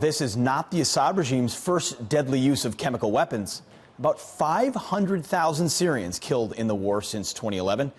This is not the Assad regime's first deadly use of chemical weapons. About 500,000 Syrians killed in the war since 2011.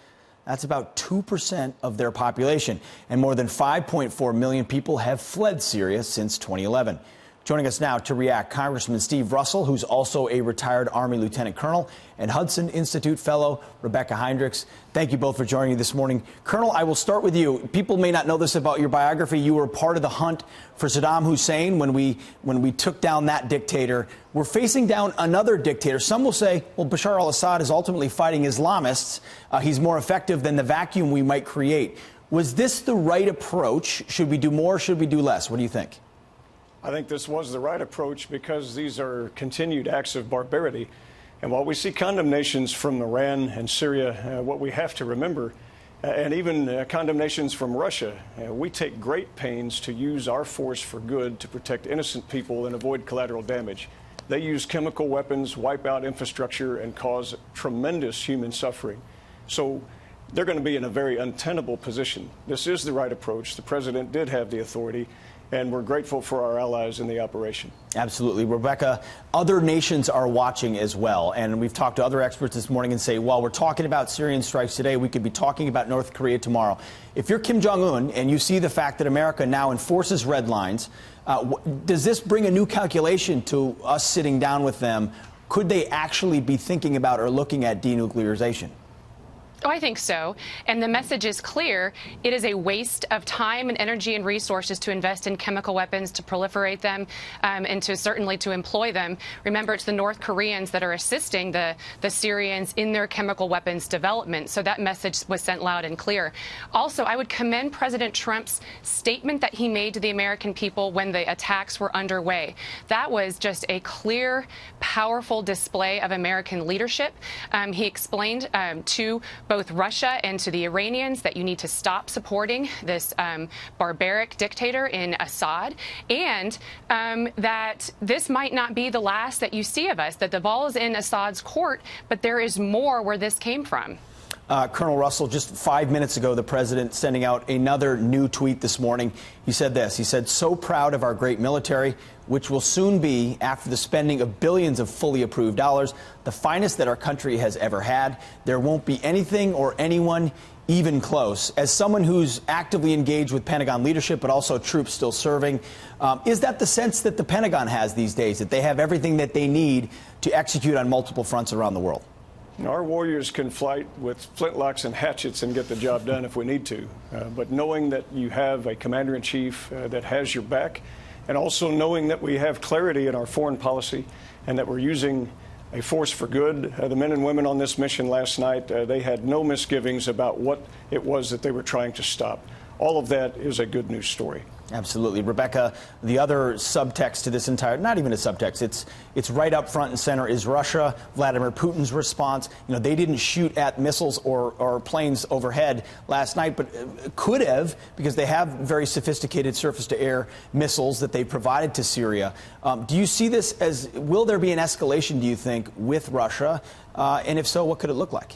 That's about 2% of their population. And more than 5.4 million people have fled Syria since 2011. Joining us now to react, Congressman Steve Russell, who's also a retired Army Lieutenant Colonel, and Hudson Institute fellow Rebeccah Heinrichs. Thank you both for joining me this morning. Colonel, I will start with you. People may not know this about your biography. You were part of the hunt for Saddam Hussein when we took down that dictator. We're facing down another dictator. Some will say, well, Bashar al-Assad is ultimately fighting Islamists. He's more effective than the vacuum we might create. Was this the right approach? Should we do more? Should we do less? What do you think? I think this was the right approach because these are continued acts of barbarity. And while we see condemnations from Iran and Syria, what we have to remember, and even condemnations from Russia, we take great pains to use our force for good to protect innocent people and avoid collateral damage. They use chemical weapons, wipe out infrastructure, and cause tremendous human suffering. So they're going to be in a very untenable position. This is the right approach. The president did have the authority, and we're grateful for our allies in the operation. Absolutely. Rebeccah, other nations are watching as well. And we've talked to other experts this morning and say, while we're talking about Syrian strikes today, we could be talking about North Korea tomorrow. If you're Kim Jong-un and you see the fact that America now enforces red lines, does this bring a new calculation to us sitting down with them? Could they actually be thinking about or looking at denuclearization? Oh, I think so. And the message is clear. It is a waste of time and energy and resources to invest in chemical weapons, to proliferate them, and certainly to employ them. Remember, it's the North Koreans that are assisting the Syrians in their chemical weapons development. So that message was sent loud and clear. Also, I would commend President Trump's statement that he made to the American people when the attacks were underway. That was just a clear, powerful display of American leadership. He explained to both Russia and to the Iranians that you need to stop supporting this barbaric dictator in Assad, and that this might not be the last that you see of us, that the ball is in Assad's court, but there is more where this came from. Colonel Russell, just 5 minutes ago, the president sending out another new tweet this morning. He said this. He said, "So proud of our great military, which will soon be, after the spending of billions of fully approved dollars, the finest that our country has ever had. There won't be anything or anyone even close." As someone who's actively engaged with Pentagon leadership, but also troops still serving, is that the sense that the Pentagon has these days, that they have everything that they need to execute on multiple fronts around the world? Our warriors can fight with flintlocks and hatchets and get the job done if we need to. But knowing that you have a commander-in-chief that has your back, and also knowing that we have clarity in our foreign policy and that we're using a force for good. The men and women on this mission last night, they had no misgivings about what it was that they were trying to stop. All of that is a good news story. Absolutely. Rebeccah, the other subtext to this entire, not even a subtext, it's right up front and center is Russia, Vladimir Putin's response. You know, they didn't shoot at missiles or planes overhead last night, but could have, because they have very sophisticated surface-to-air missiles that they provided to Syria. Do you see this as, will there be an escalation, do you think, with Russia? And if so, what could it look like?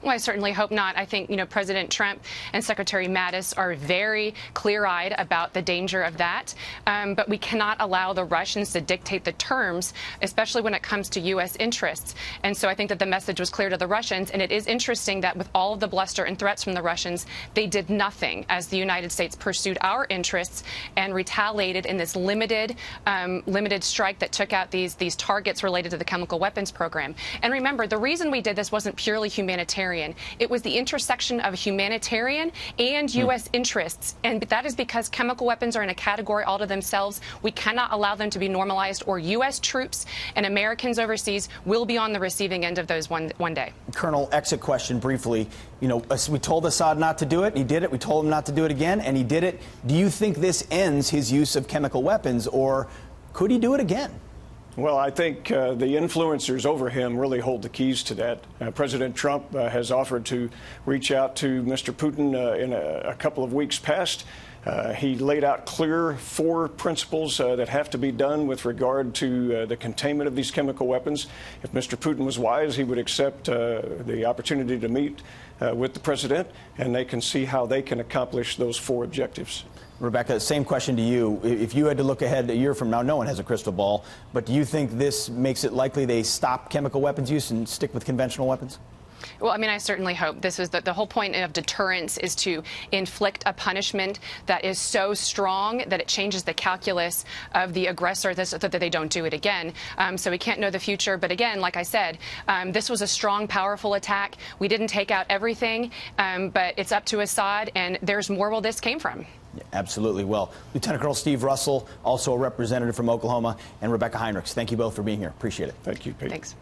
Well, I certainly hope not. I think, President Trump and Secretary Mattis are very clear-eyed about the danger of that. But we cannot allow the Russians to dictate the terms, especially when it comes to U.S. interests. And so I think that the message was clear to the Russians. And it is interesting that with all of the bluster and threats from the Russians, they did nothing as the United States pursued our interests and retaliated in this limited strike that took out these targets related to the chemical weapons program. And remember, the reason we did this wasn't purely humanitarian. It was the intersection of humanitarian and U.S. interests. And that is because chemical weapons are in a category all to themselves. We cannot allow them to be normalized, or U.S. troops and Americans overseas will be on the receiving end of those one day. Colonel, exit question briefly. We told Assad not to do it, and he did it. We told him not to do it again, and he did it. Do you think this ends his use of chemical weapons, or could he do it again? Well, I think the influencers over him really hold the keys to that. President Trump has offered to reach out to Mr. Putin in a couple of weeks past. He laid out clear 4 principles that have to be done with regard to the containment of these chemical weapons. If Mr. Putin was wise, he would accept the opportunity to meet with the president, and they can see how they can accomplish those 4 objectives. Rebeccah, same question to you. If you had to look ahead a year from now, no one has a crystal ball, but do you think this makes it likely they stop chemical weapons use and stick with conventional weapons? Well, I mean, I certainly hope. This is the whole point of deterrence is to inflict a punishment that is so strong that it changes the calculus of the aggressor so that they don't do it again. So we can't know the future. But again, like I said, this was a strong, powerful attack. We didn't take out everything, but it's up to Assad, and there's more where this came from. Yeah, absolutely. Well, Lieutenant Colonel Steve Russell, also a representative from Oklahoma, and Rebeccah Heinrichs, thank you both for being here. Appreciate it. Thank you, Pete. Thanks.